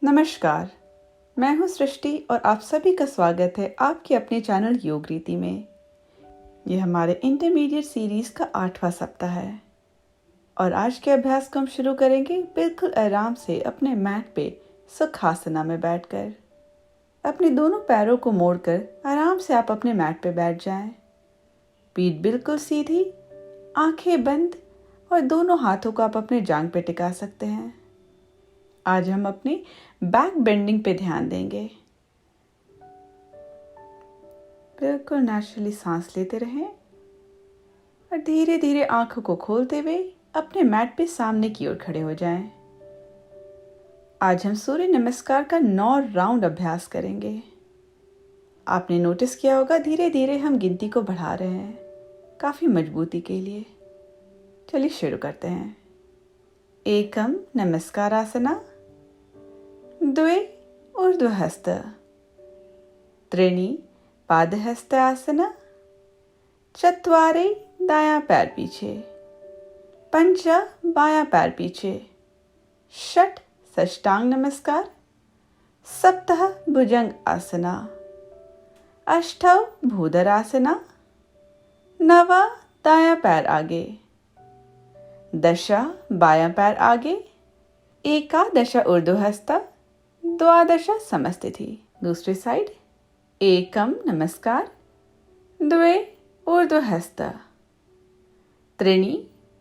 नमस्कार, मैं हूं सृष्टि और आप सभी का स्वागत है आपके अपने चैनल योग रीति में। यह हमारे इंटरमीडिएट सीरीज का 8वां सप्ताह है और आज के अभ्यास को हम शुरू करेंगे बिल्कुल आराम से अपने मैट पे सुखासना में बैठकर। अपने दोनों पैरों को मोड़कर आराम से आप अपने मैट पे बैठ जाएं। पीठ बिल्कुल सीधी, आंखें बंद और दोनों हाथों को आप अपने जांघ पे टिका सकते हैं। आज हम अपनी बैक बेंडिंग पे ध्यान देंगे। बिल्कुल नेचुरली सांस लेते रहें और धीरे धीरे आंखों को खोलते हुए अपने मैट पे सामने की ओर खड़े हो जाएं। आज हम सूर्य नमस्कार का 9 राउंड अभ्यास करेंगे। आपने नोटिस किया होगा धीरे धीरे हम गिनती को बढ़ा रहे हैं, काफी मजबूती के लिए। चलिए शुरू करते हैं। एकम नमस्कार आसना, द्वे ऊर्ध्वहस्त, त्रीणि पादहस्त आसना, चत्वारि दायां पैर पीछे, पंच बायां पैर पीछे, षट साष्टांग नमस्कार, सप्त भुजंग आसना, अष्ट भूधरासना, नव दायां पैर आगे, 10 बायां पैर आगे, एकादश ऊर्ध्वहस्त, 12 समस्थिति। दूसरी साइड। एकम नमस्कार, द्वे ऊर्ध्वहस्त, त्रीणि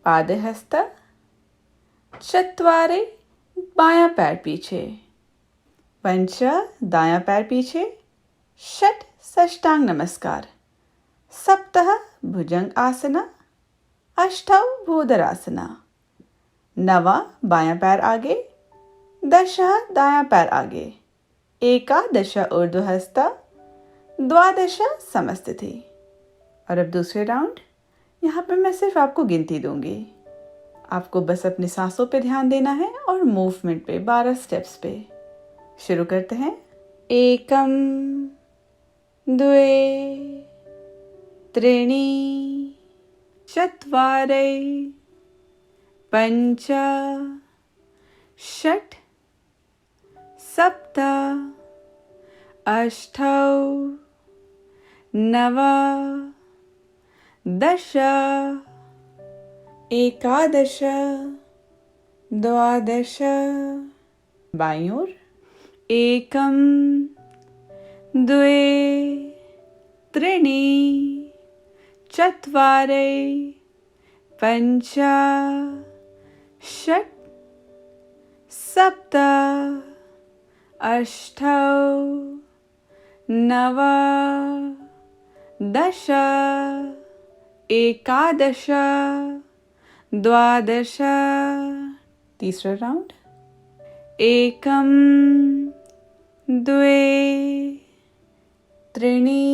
पादहस्त, चत्वारि बायां पैर पीछे, पंच दायां पैर पीछे, षट साष्टांग नमस्कार, सप्त भुजंग आसना, अष्ट भूधरासना, नव बायां पैर आगे, 10 दायां पैर आगे, एकादश ऊर्ध्वहस्त, 12 समस्थिति। और अब दूसरे राउंड। यहाँ पे मैं सिर्फ आपको गिनती दूंगी, आपको बस अपनी सांसों पे ध्यान देना है और मूवमेंट पे 12 स्टेप्स पे। शुरू करते हैं। एकम, द्वे, त्रीणि, चत्वारि, पंच, षट्, सप्त, अष्ट, नव, 10, एकादश, 12। बाईं ओर। एकम, द्वे, त्रीणि, चत्वारि, पंच, षट्, सप्त, अष्ट, नव, 10, एकादश, 12। तीसरा राउंड। एकम, द्वे, त्रीणि,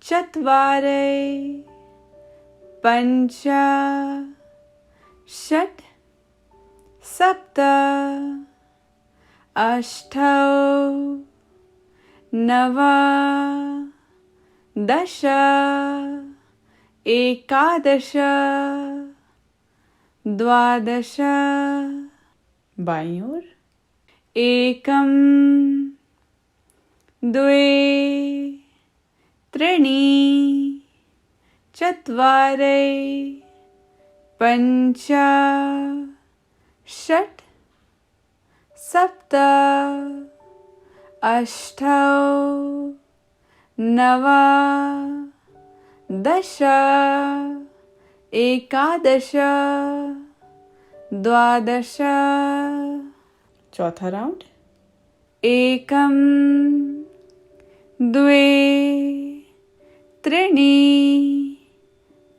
चत्वारि, पंच, षट्, सप्त, अष्ट, नव, 10, एकादश, 12। बाईं ओर। एकम, द्वे, त्रीणि, चत्वारि, पंच, षट्, सप्त, अष्ट, नव, 10, एकादश, 12। चौथा राउंड। एकम, द्वे, त्रीणि,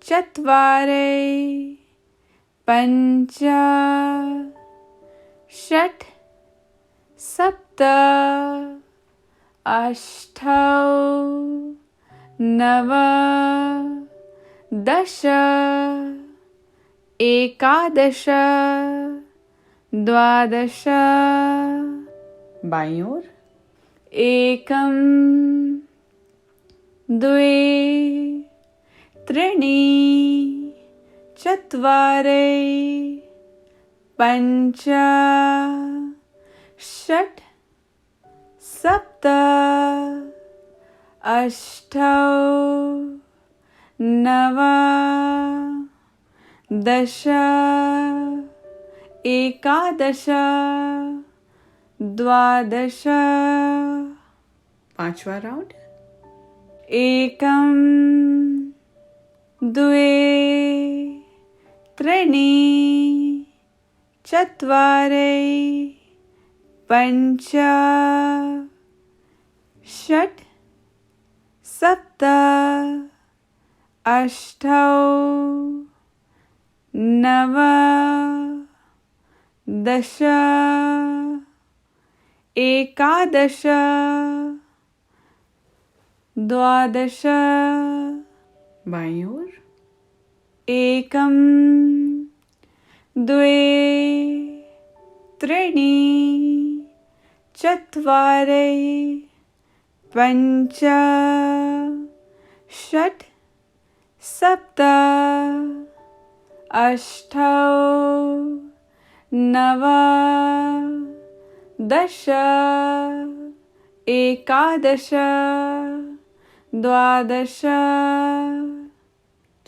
चत्वारि, पंच, षट्, सप्त, अष्ट, नव, 10, एकादश, 12। बाईं ओर। एकम, द्वे, त्रीणि, चत्वारि, पंच, षट् सप्त अष्टौ नव दश एकादश द्वादश पांचवा राउंड एकं द्वे त्रीणि चत्वारि पञ्च षट् सप्त अष्टौ नव दश एकादश द्वादश बाईं ओर एकं द्वे त्रीणि चत्वारि पञ्च षट् सप्त अष्टौ नव दश एकादश द्वादश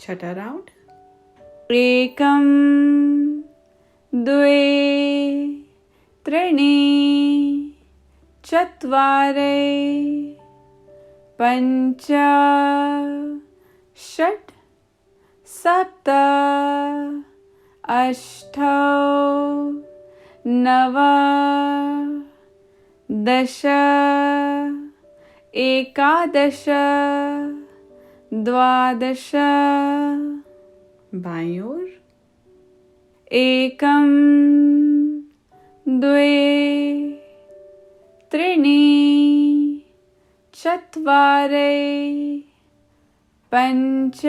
छठा राउंड एकं द्वे त्रीणि चत्वारि पञ्च षट् सप्त अष्टौ नव दश एकादश द्वादश बाईं ओर एकं द्वे त्रीणि चत्वारि पञ्च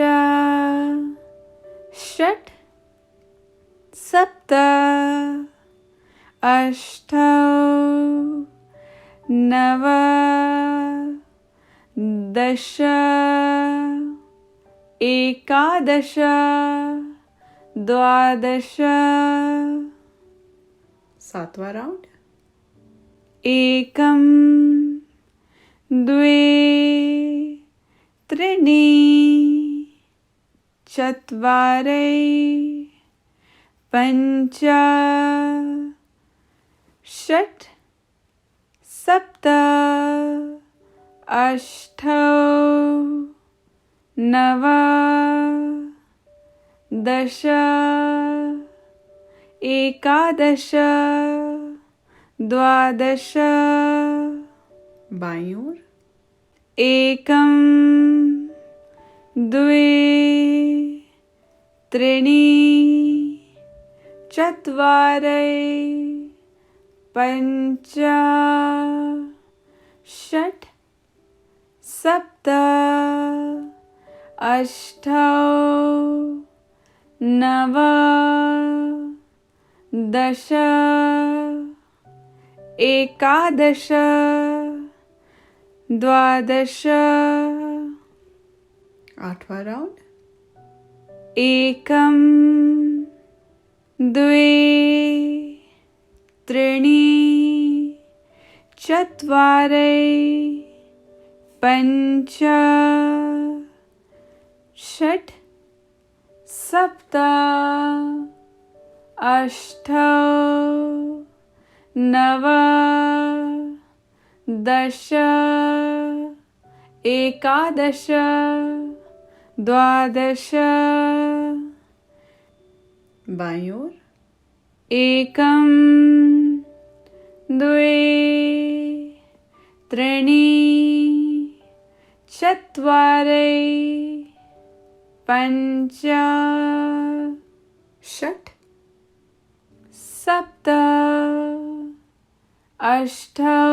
षट् सप्त अष्टौ नव दश एकादश द्वादश सातवां राउंड एकं द्वे त्रीणि चत्वारि पञ्च षट् सप्त अष्टौ नव दश एकादश द्वादश बाईं ओर एकं द्वे त्रीणि चत्वारि पञ्च षट् सप्त अष्टौ नव दश एकादश द्वादश आठवां राउंड एकं द्वे त्रीणि चत्वारि पञ्च षट् सप्त अष्टौ नव दश एकादश द्वादश बाईं ओर एकं द्वे त्रीणि चत्वारि पञ्च षट् सप्त अष्टौ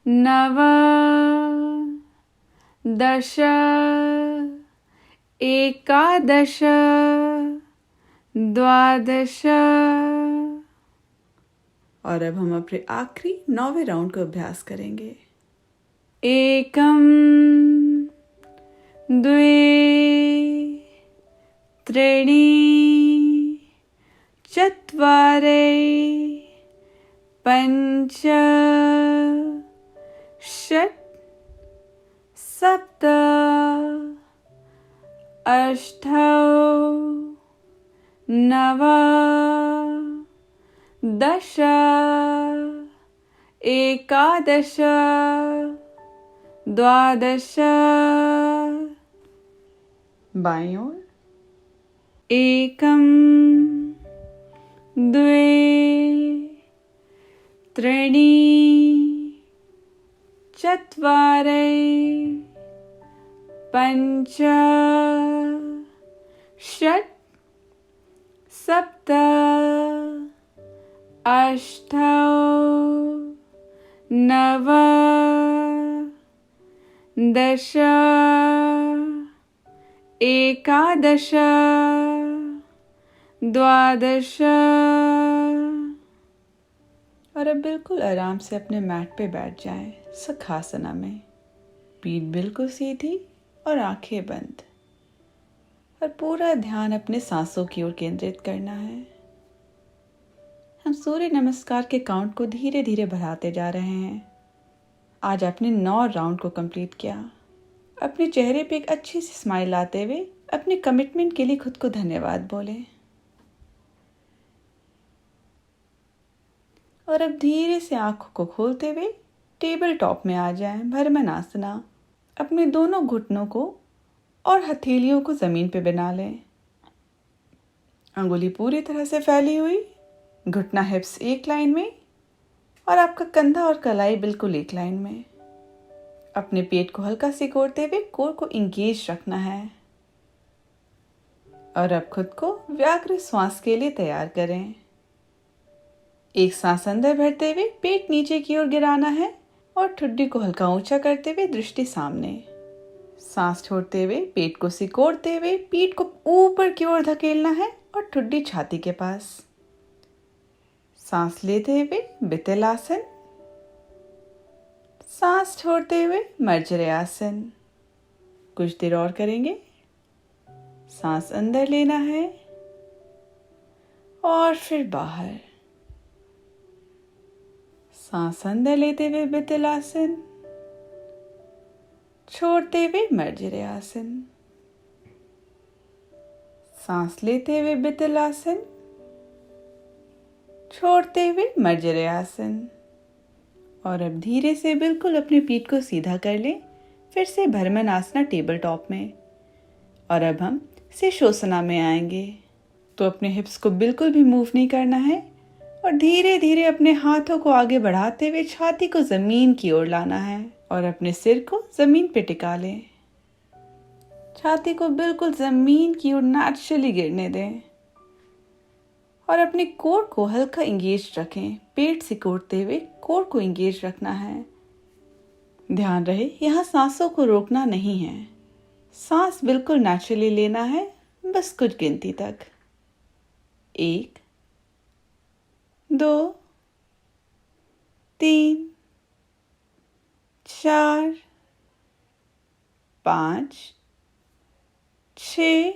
नव दश एकादश द्वादश। और अब हम अपने आखिरी 9वें राउंड का अभ्यास करेंगे। एकं द्वे त्रीणि चत्वारि पंच षट् सप्त अष्टौ नव दश एकादश द्वादश। बाईं ओर। एकम द्वे त्रीणि चत्वारि पञ्च षट् सप्त अष्टौ नव दश एकादश द्वादश। और अब बिल्कुल आराम से अपने मैट पे बैठ जाएं, सुखासना में। पीठ बिल्कुल सीधी और आंखें बंद, और पूरा ध्यान अपने सांसों की ओर केंद्रित करना है। हम सूर्य नमस्कार के काउंट को धीरे धीरे बढ़ाते जा रहे हैं। आज आपने 9 राउंड को कंप्लीट किया। अपने चेहरे पे एक अच्छी सी स्माइल लाते हुए अपने कमिटमेंट के लिए खुद को धन्यवाद बोलें। और अब धीरे से आंखों को खोलते हुए टेबल टॉप में आ जाएं, भ्रमरासना। अपने दोनों घुटनों को और हथेलियों को जमीन पे बना लें। अंगुली पूरी तरह से फैली हुई, घुटना हिप्स एक लाइन में और आपका कंधा और कलाई बिल्कुल एक लाइन में। अपने पेट को हल्का सिकोड़ते हुए कोर को इंगेज रखना है। और अब खुद को व्याग्र श्वास के लिए तैयार करें। एक सांस अंदर भरते हुए पेट नीचे की ओर गिराना है और ठुड्डी को हल्का ऊंचा करते हुए दृष्टि सामने। सांस छोड़ते हुए पेट को सिकोड़ते हुए पीठ को ऊपर की ओर धकेलना है और ठुड्डी छाती के पास। सांस लेते हुए वितल आसन, सांस छोड़ते हुए मर्जरे आसन। कुछ देर और करेंगे। सांस अंदर लेना है और फिर बाहर। सांस अंदर लेते हुए वितल आसन, छोड़ते हुए मर्जरे आसन। सांस लेते हुए वितल आसन, छोड़ते हुए मर्जरे आसन। और अब धीरे से बिल्कुल अपने पीठ को सीधा कर लें। फिर से भ्रमरासना टेबल टॉप में। और अब हम शीर्षासना में आएंगे। तो अपने हिप्स को बिल्कुल भी मूव नहीं करना है और धीरे धीरे अपने हाथों को आगे बढ़ाते हुए छाती को जमीन की ओर लाना है और अपने सिर को जमीन पे टिका लें। छाती को बिल्कुल जमीन की ओर नेचुरली गिरने दें और अपने कोर को हल्का इंगेज रखें। पेट सिकोड़ते हुए कोर को इंगेज रखना है। ध्यान रहे यहाँ सांसों को रोकना नहीं है। सांस बिल्कुल नेचुरली लेना है, बस कुछ गिनती तक। 1 2 3 4 5 6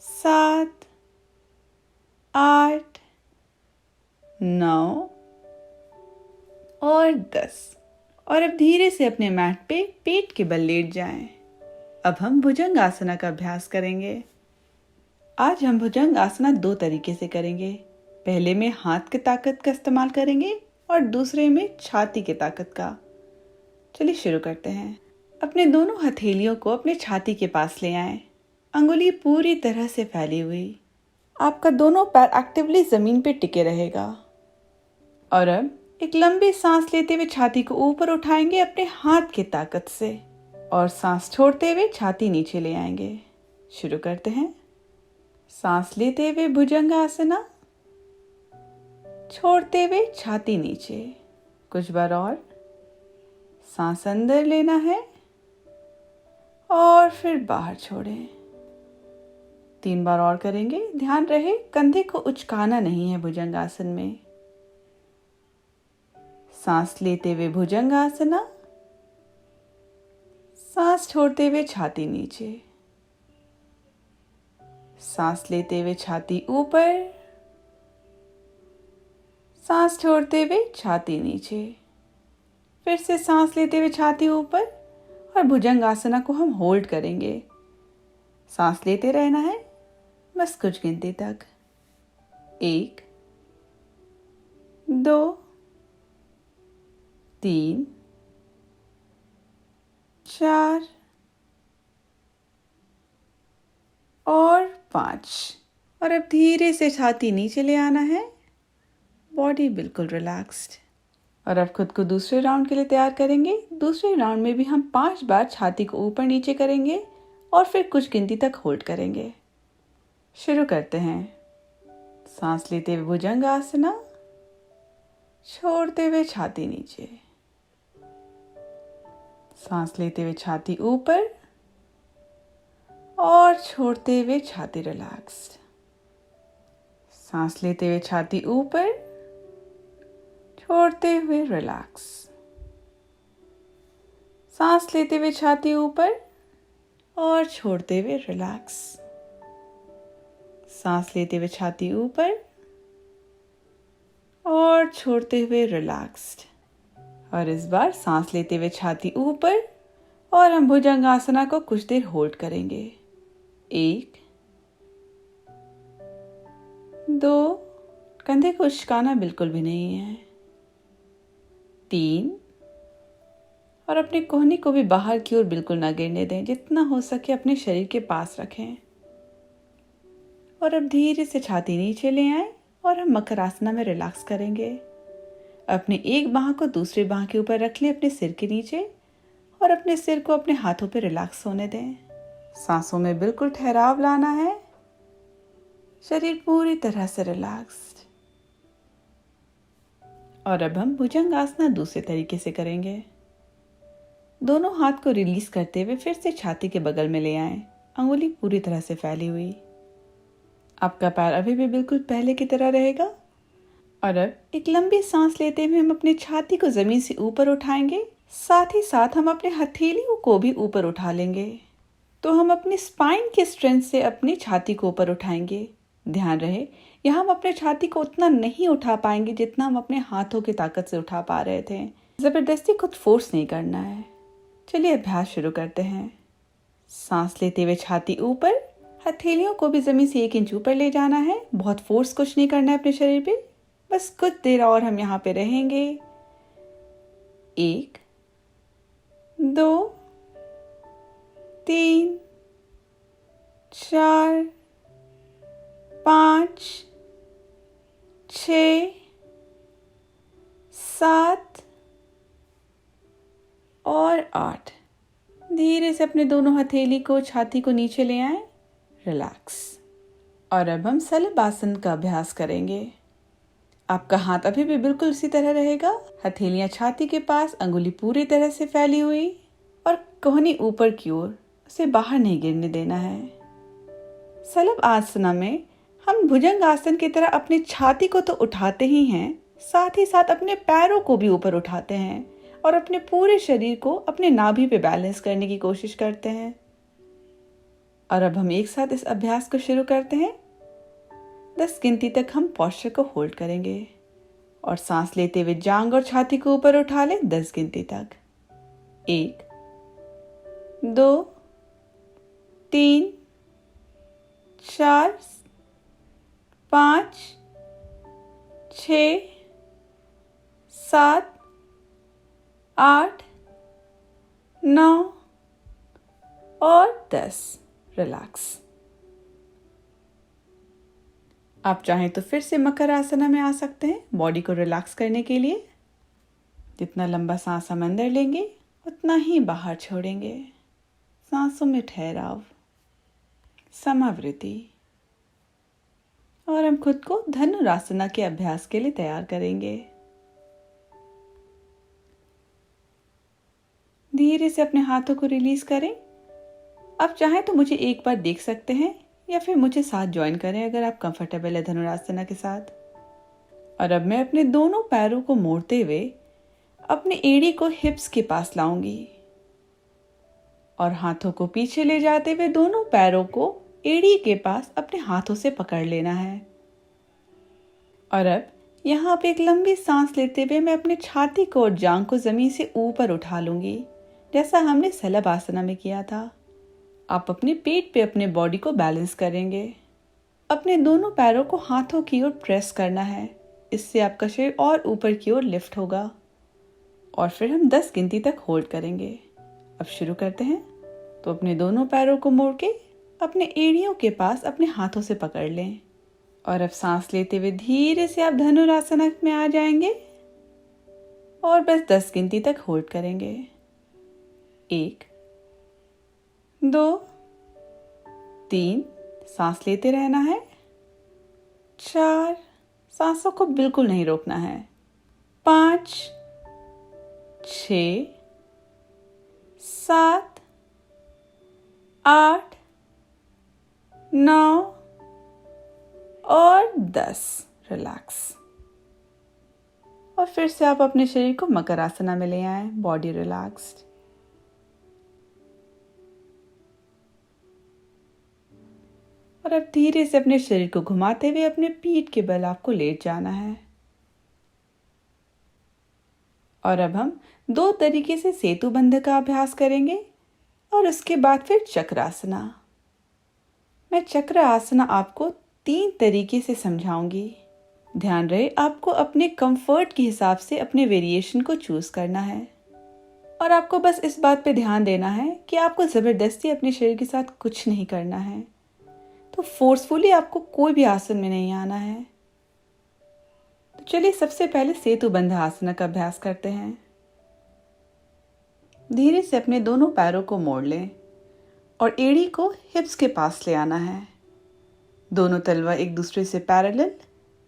7 8 9 और 10। और अब धीरे से अपने मैट पे पेट के बल लेट जाएं। अब हम भुजंग आसना का अभ्यास करेंगे। आज हम भुजंग आसना 2 तरीके से करेंगे। पहले में हाथ की ताकत का इस्तेमाल करेंगे और दूसरे में छाती की ताकत का। चलिए शुरू करते हैं। अपने दोनों हथेलियों को अपने छाती के पास ले आएं। अंगुली पूरी तरह से फैली हुई। आपका दोनों पैर एक्टिवली जमीन पे टिके रहेगा। और अब एक लंबी सांस लेते हुए छाती को ऊपर उठाएंगे अपने हाथ की ताकत से और सांस छोड़ते हुए छाती नीचे ले आएंगे। शुरू करते हैं। सांस लेते हुए भुजंग आसना, छोड़ते हुए छाती नीचे। कुछ बार और। सांस अंदर लेना है और फिर बाहर छोड़ें। 3 बार और करेंगे। ध्यान रहे कंधे को उचकाना नहीं है भुजंग आसन में। सांस लेते हुए भुजंग आसना, सांस छोड़ते हुए छाती नीचे। सांस लेते हुए छाती ऊपर, सांस छोड़ते हुए छाती नीचे, फिर से सांस लेते हुए छाती ऊपर और भुजंग आसना को हम होल्ड करेंगे। सांस लेते रहना है बस कुछ गिनती तक। 1 2 3 4 और 5। और अब धीरे से छाती नीचे ले आना है, बॉडी बिल्कुल रिलैक्स्ड। और अब खुद को दूसरे राउंड के लिए तैयार करेंगे। दूसरे राउंड में भी हम 5 बार छाती को ऊपर नीचे करेंगे और फिर कुछ गिनती तक होल्ड करेंगे। शुरू करते हैं। सांस लेते हुए भुजंग आसना, छोड़ते हुए छाती नीचे। सांस लेते हुए छाती ऊपर और छोड़ते हुए छाती रिलैक्स्ड। सांस लेते हुए छाती ऊपर, छोड़ते हुए रिलैक्स। सांस लेते हुए छाती ऊपर और छोड़ते हुए रिलैक्स। सांस लेते हुए छाती ऊपर और छोड़ते हुए रिलैक्स्ड। और इस बार सांस लेते हुए छाती ऊपर और हम भुजंग आसना को कुछ देर होल्ड करेंगे। 1 2, कंधे को उचकाना बिल्कुल भी नहीं है। 3 और अपने कोहनी को भी बाहर की ओर बिल्कुल ना गिरने दें, जितना हो सके अपने शरीर के पास रखें। और अब धीरे से छाती नीचे ले आएं और हम मकर आसना में रिलैक्स करेंगे। अपने एक बाह को दूसरी बाह के ऊपर रख लें अपने सिर के नीचे और अपने सिर को अपने हाथों पर रिलैक्स होने दें। सांसों में बिल्कुल ठहराव लाना है, शरीर पूरी तरह से रिलैक्स्ड। और अब हम भुजंग आसना दूसरे तरीके से करेंगे। दोनों हाथ को रिलीज करते हुए फिर से छाती के बगल में ले आएं, अंगुली पूरी तरह से फैली हुई। आपका पैर अभी भी बिल्कुल पहले की तरह रहेगा। और अब एक लंबी सांस लेते हुए हम अपनी छाती को जमीन से ऊपर उठाएंगे, साथ ही साथ हम अपने हथेलियों को भी ऊपर उठा लेंगे। तो हम अपनी स्पाइन की स्ट्रेंथ से अपनी छाती को ऊपर उठाएंगे। ध्यान रहे, यहाँ हम अपने छाती को उतना नहीं उठा पाएंगे जितना हम अपने हाथों की ताकत से उठा पा रहे थे। जबरदस्ती खुद फोर्स नहीं करना है। चलिए अभ्यास शुरू करते हैं। सांस लेते हुए छाती ऊपर, हथेलियों को भी जमीन से 1 इंच ऊपर ले जाना है। बहुत फोर्स कुछ नहीं करना है अपने शरीर पे, बस कुछ देर और हम यहाँ पे रहेंगे। 1 2 3 4 5 6 7 और 8। धीरे से अपने दोनों हथेली को छाती को नीचे ले आएं, रिलैक्स। और अब हम सलबासन का अभ्यास करेंगे। आपका हाथ अभी भी बिल्कुल उसी तरह रहेगा, हथेलियां छाती के पास, अंगुली पूरी तरह से फैली हुई और कोहनी ऊपर की ओर, उसे बाहर नहीं गिरने देना है। सलब आसना में हम भुजंग आसन की तरह अपनी छाती को तो उठाते ही हैं, साथ ही साथ अपने पैरों को भी ऊपर उठाते हैं और अपने पूरे शरीर को अपने नाभि पे बैलेंस करने की कोशिश करते हैं। और अब हम एक साथ इस अभ्यास को शुरू करते हैं। 10 गिनती तक हम पोस्चर को होल्ड करेंगे और सांस लेते हुए जांग और छाती को ऊपर उठा लें 10 गिनती तक। 1 2 3 4 5 6 7 8 9 और 10। रिलैक्स। आप चाहें तो फिर से मकर आसना में आ सकते हैं बॉडी को रिलैक्स करने के लिए। जितना लंबा सांस हम अंदर लेंगे उतना ही बाहर छोड़ेंगे। सांसों में ठहराव, समावृत्ति। और हम खुद को धनुरासना के अभ्यास के लिए तैयार करेंगे। धीरे से अपने हाथों को रिलीज करें। आप चाहें तो मुझे एक बार देख सकते हैं या फिर मुझे साथ ज्वाइन करें अगर आप कंफर्टेबल है धनुरासना के साथ। और अब मैं अपने दोनों पैरों को मोड़ते हुए अपनी एड़ी को हिप्स के पास लाऊंगी और हाथों को पीछे ले जाते हुए दोनों पैरों को एड़ी के पास अपने हाथों से पकड़ लेना है। और अब यहाँ पे एक लंबी सांस लेते हुए मैं अपने छाती को और जांघ को जमीन से ऊपर उठा लूंगी, जैसा हमने शलभासना में किया था। आप अपने पेट पे अपने बॉडी को बैलेंस करेंगे। अपने दोनों पैरों को हाथों की ओर प्रेस करना है, इससे आपका शरीर और ऊपर की ओर लिफ्ट होगा। और फिर हम 10 गिनती तक होल्ड करेंगे। अब शुरू करते हैं। तो अपने दोनों पैरों को मोड़ के अपने एड़ियों के पास अपने हाथों से पकड़ लें और अब सांस लेते हुए धीरे से आप धनुरासना में आ जाएंगे और बस 10 गिनती तक होल्ड करेंगे। 1, 2, 3, सांस लेते रहना है। 4, सांसों को बिल्कुल नहीं रोकना है। 5, 6, 7, 8, 9 और 10। रिलैक्स। और फिर से आप अपने शरीर को मकर आसना में ले आए, बॉडी रिलैक्स्ड। और अब धीरे से अपने शरीर को घुमाते हुए अपने पीठ के बल आपको लेट जाना है। और अब हम 2 तरीके से सेतु बंध का अभ्यास करेंगे और उसके बाद फिर चक्रासना। मैं चक्र आसना आपको 3 तरीके से समझाऊंगी। ध्यान रहे आपको अपने कंफर्ट के हिसाब से अपने वेरिएशन को चूज करना है और आपको बस इस बात पे ध्यान देना है कि आपको जबरदस्ती अपने शरीर के साथ कुछ नहीं करना है। तो फोर्सफुली आपको कोई भी आसन में नहीं आना है। तो चलिए सबसे पहले सेतु बंध आसना का अभ्यास करते हैं। धीरे से अपने दोनों पैरों को मोड़ लें और एड़ी को हिप्स के पास ले आना है। दोनों तलवा एक दूसरे से पैरेलल।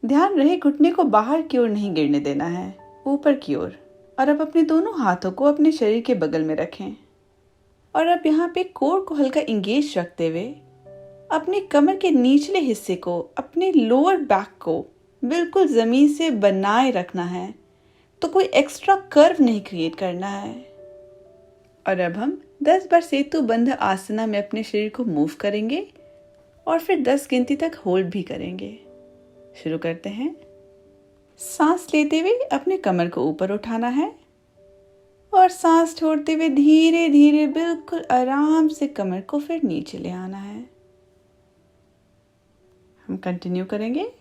ध्यान रहे घुटने को बाहर की ओर नहीं गिरने देना है, ऊपर की ओर। और अब अपने दोनों हाथों को अपने शरीर के बगल में रखें और अब यहाँ पे कोर को हल्का इंगेज रखते हुए अपने कमर के निचले हिस्से को, अपने लोअर बैक को बिल्कुल जमीन से बनाए रखना है। तो कोई एक्स्ट्रा कर्व नहीं क्रिएट करना है। और अब हम 10 बार सेतु बंध आसना में अपने शरीर को मूव करेंगे और फिर 10 गिनती तक होल्ड भी करेंगे। शुरू करते हैं। सांस लेते हुए अपने कमर को ऊपर उठाना है और सांस छोड़ते हुए धीरे धीरे बिल्कुल आराम से कमर को फिर नीचे ले आना है। हम कंटिन्यू करेंगे।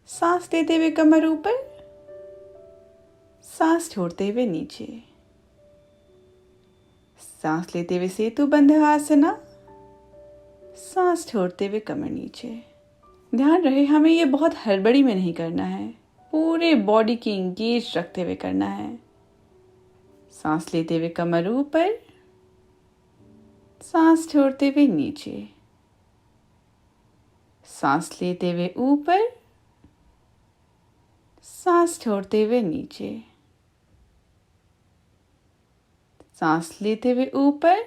सांस लेते हुए कमर ऊपर, सांस छोड़ते हुए नीचे। सांस लेते हुए सेतु बंध आसना, सांस छोड़ते हुए कमर नीचे। ध्यान रहे हमें ये बहुत हड़बड़ी में नहीं करना है, पूरे बॉडी की इंगेज रखते हुए करना है। सांस लेते हुए कमर ऊपर, सांस छोड़ते हुए नीचे। सांस लेते हुए ऊपर, सांस छोड़ते हुए नीचे। सांस लेते हुए ऊपर,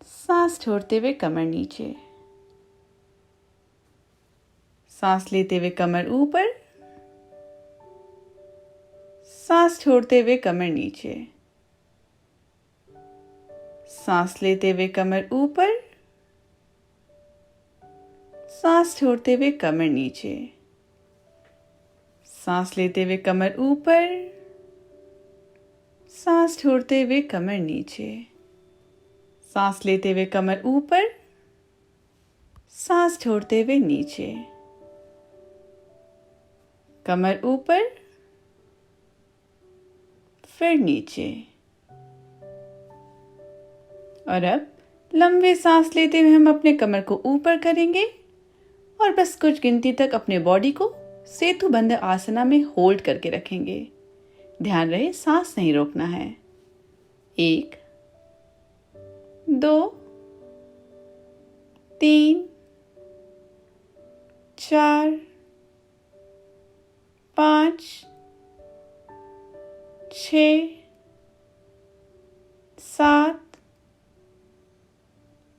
सांस छोड़ते हुए कमर नीचे। सांस लेते हुए कमर ऊपर, सांस छोड़ते हुए कमर नीचे। सांस लेते हुए कमर ऊपर, सांस छोड़ते हुए कमर नीचे। सांस लेते हुए कमर ऊपर, सांस छोड़ते हुए कमर नीचे। सांस लेते हुए कमर ऊपर, सांस छोड़ते हुए नीचे। कमर ऊपर, फिर नीचे। और अब लंबे सांस लेते हुए हम अपने कमर को ऊपर करेंगे और बस कुछ गिनती तक अपने बॉडी को सेतु बंध आसना में होल्ड करके रखेंगे। ध्यान रहे सांस नहीं रोकना है। 1, 2, 3, 4, 5, 6, 7,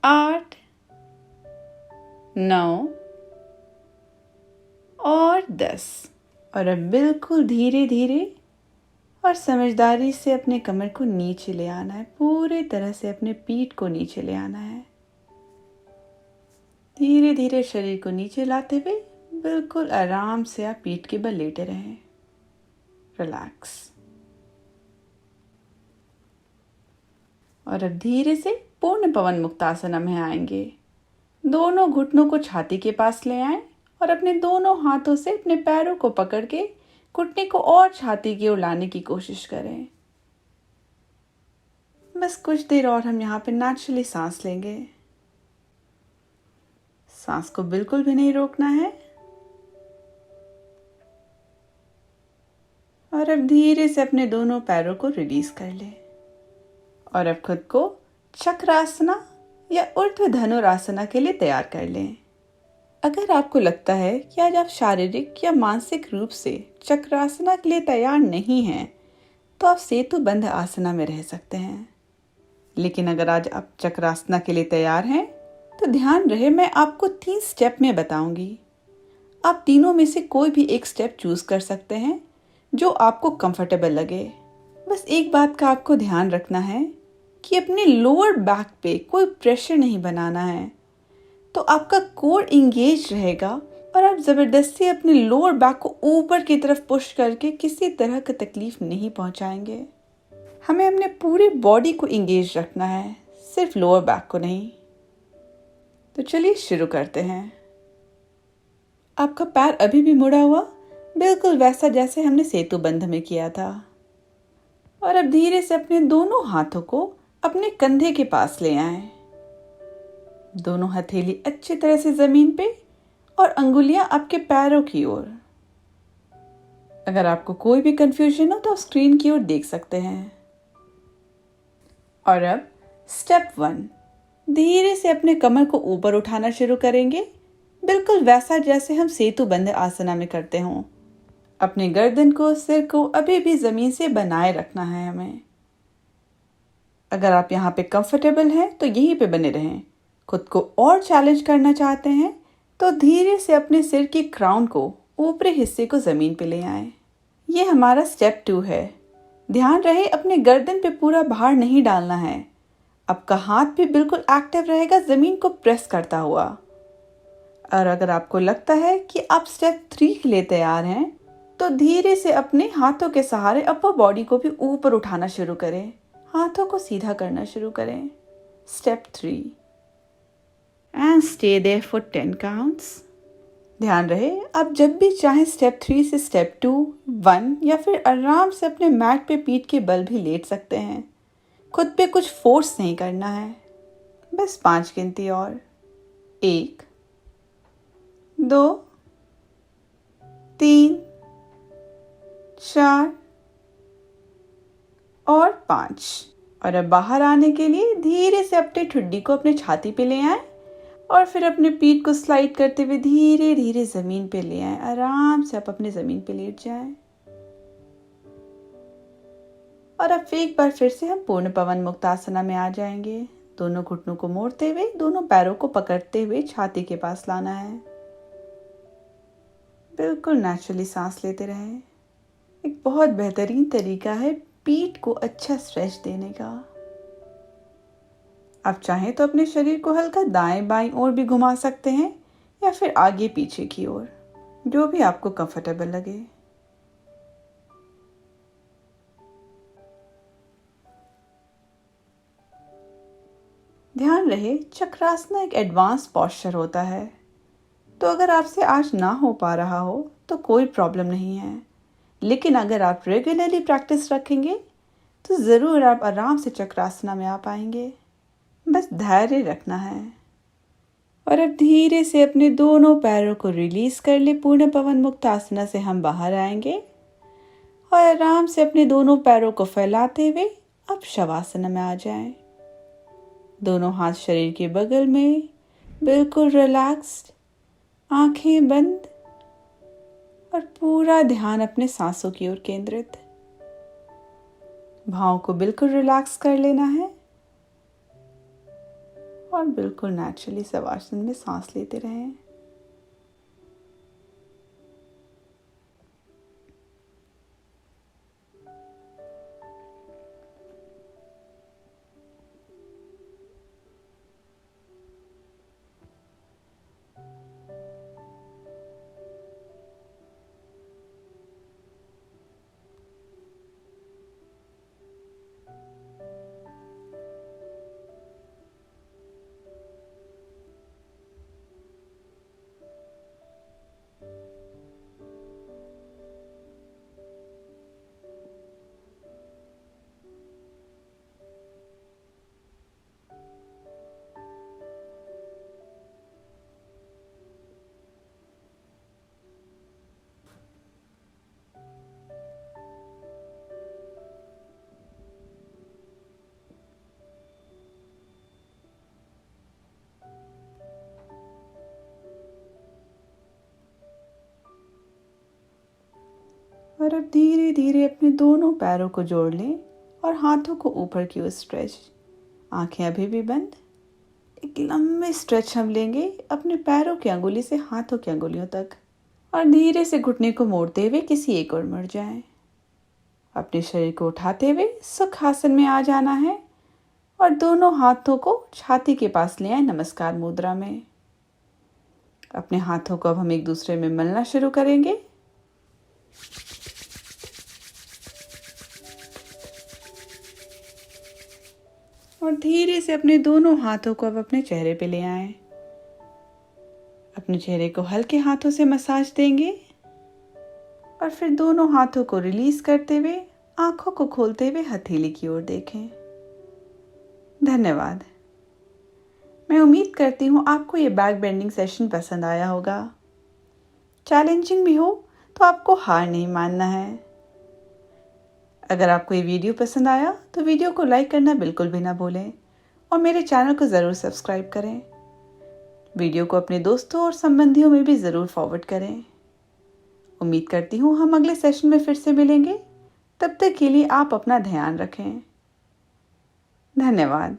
8, 9 और 10। और अब बिल्कुल धीरे धीरे और समझदारी से अपने कमर को नीचे ले आना है, पूरे तरह से अपने पीठ को नीचे ले आना है। धीरे धीरे शरीर को नीचे लाते हुए बिल्कुल आराम से आप पीठ के बल लेटे रहें। रिलैक्स। और अब धीरे से पूर्ण पवन मुक्तासना में आएंगे। दोनों घुटनों को छाती के पास ले आएं और अपने दोनों हाथों से अपने पैरों को पकड़ के घुटने को और छाती की ओर लाने की कोशिश करें। बस कुछ देर और हम यहाँ पे नेचुरली सांस लेंगे। सांस को बिल्कुल भी नहीं रोकना है। और अब धीरे से अपने दोनों पैरों को रिलीज कर ले और अब खुद को चक्रासना या ऊर्ध्व धनुरासना के लिए तैयार कर लें। अगर आपको लगता है कि आज आप शारीरिक या मानसिक रूप से चक्रासना के लिए तैयार नहीं हैं, तो आप सेतु बंध आसना में रह सकते हैं। लेकिन अगर आज आप चक्रासना के लिए तैयार हैं, तो ध्यान रहे मैं आपको 3 स्टेप में बताऊंगी। आप तीनों में से कोई भी एक स्टेप चूज कर सकते हैं जो आपको कंफर्टेबल लगे। बस एक बात का आपको ध्यान रखना है कि अपने लोअर बैक पे कोई प्रेशर नहीं बनाना है, तो आपका कोर इंगेज रहेगा और आप ज़बरदस्ती अपने लोअर बैक को ऊपर की तरफ पुश करके किसी तरह की तकलीफ नहीं पहुंचाएंगे। हमें अपने पूरी बॉडी को इंगेज रखना है, सिर्फ लोअर बैक को नहीं। तो चलिए शुरू करते हैं। आपका पैर अभी भी मुड़ा हुआ, बिल्कुल वैसा जैसे हमने सेतु बंध में किया था। और अब धीरे से अपने दोनों हाथों को अपने कंधे के पास ले आएं। दोनों हथेली अच्छी तरह से जमीन पे और अंगुलियां आपके पैरों की ओर। अगर आपको कोई भी कंफ्यूजन हो तो आप स्क्रीन की ओर देख सकते हैं। और अब स्टेप 1, धीरे से अपने कमर को ऊपर उठाना शुरू करेंगे, बिल्कुल वैसा जैसे हम सेतु बंध आसना में करते हों। अपने गर्दन को, सिर को अभी भी जमीन से बनाए रखना है हमें। अगर आप यहाँ पे कंफर्टेबल हैं तो यहीं पे बने रहें। खुद को और चैलेंज करना चाहते हैं तो धीरे से अपने सिर की क्राउन को ऊपरी हिस्से को जमीन पे ले आएं। ये हमारा स्टेप 2 है। ध्यान रहे अपने गर्दन पे पूरा भार नहीं डालना है। आपका हाथ भी बिल्कुल एक्टिव रहेगा जमीन को प्रेस करता हुआ। और अगर आपको लगता है कि आप स्टेप 3 के लिए तैयार हैं, तो धीरे से अपने हाथों के सहारे अपर बॉडी को भी ऊपर उठाना शुरू करें। हाथों को सीधा करना शुरू करें। Step 3 and stay there for 10 counts. ध्यान रहे आप जब भी चाहें स्टेप 3 से स्टेप 2, 1 या फिर आराम से अपने मैट पे पीठ के बल भी लेट सकते हैं। खुद पे कुछ फोर्स नहीं करना है। बस 5 गिनती और। 1, 2, 3, 4 और 5। और अब बाहर आने के लिए धीरे से अपने ठुड्डी को अपने छाती पे ले आएं और फिर अपने पीठ को स्लाइड करते हुए धीरे धीरे जमीन पे ले आएं। आराम से आप अपनी जमीन पे लेट जाएं। और अब एक बार फिर से हम पूर्ण पवन मुक्तासना में आ जाएंगे। दोनों घुटनों को मोड़ते हुए, दोनों पैरों को पकड़ते हुए छाती के पास लाना है। बिल्कुल नेचुरली सांस लेते रहें। एक बहुत बेहतरीन तरीका है पीठ को अच्छा स्ट्रेच देने का। आप चाहें तो अपने शरीर को हल्का दाएं बाएं ओर भी घुमा सकते हैं या फिर आगे पीछे की ओर, जो भी आपको कंफर्टेबल लगे। ध्यान रहे चक्रासना एक एडवांस पोस्चर होता है, तो अगर आपसे आज ना हो पा रहा हो तो कोई प्रॉब्लम नहीं है। लेकिन अगर आप रेगुलरली प्रैक्टिस रखेंगे तो ज़रूर आप आराम से चक्रासना में आ पाएंगे। बस धैर्य रखना है। और अब धीरे से अपने दोनों पैरों को रिलीज कर ले। पूर्ण पवन मुक्त आसना से हम बाहर आएंगे और आराम से अपने दोनों पैरों को फैलाते हुए अब शवासना में आ जाएं। दोनों हाथ शरीर के बगल में, बिल्कुल रिलैक्स्ड, आंखें बंद और पूरा ध्यान अपने सांसों की ओर केंद्रित। भावों को बिल्कुल रिलैक्स कर लेना है और बिल्कुल नेचुरली शवासन में सांस लेते रहें। और अब धीरे धीरे अपने दोनों पैरों को जोड़ लें और हाथों को ऊपर की ओर स्ट्रेच। आंखें अभी भी बंद। एक लंबे स्ट्रेच हम लेंगे अपने पैरों की अंगुली से हाथों की अंगुलियों तक और धीरे से घुटने को मोड़ते हुए किसी एक ओर मुड़ जाएं। अपने शरीर को उठाते हुए सुखासन में आ जाना है और दोनों हाथों को छाती के पास ले आए नमस्कार मुद्रा में। अपने हाथों को अब हम एक दूसरे में मलना शुरू करेंगे। और धीरे से अपने दोनों हाथों को अब अपने चेहरे पे ले आएं। अपने चेहरे को हल्के हाथों से मसाज देंगे और फिर दोनों हाथों को रिलीज करते हुए आंखों को खोलते हुए हथेली की ओर देखें। धन्यवाद। मैं उम्मीद करती हूँ आपको ये बैक बेंडिंग सेशन पसंद आया होगा। चैलेंजिंग भी हो तो आपको हार नहीं मानना है। अगर आपको ये वीडियो पसंद आया तो वीडियो को लाइक करना बिल्कुल भी ना भूलें और मेरे चैनल को ज़रूर सब्सक्राइब करें। वीडियो को अपने दोस्तों और संबंधियों में भी ज़रूर फॉरवर्ड करें। उम्मीद करती हूँ हम अगले सेशन में फिर से मिलेंगे। तब तक के लिए आप अपना ध्यान रखें। धन्यवाद।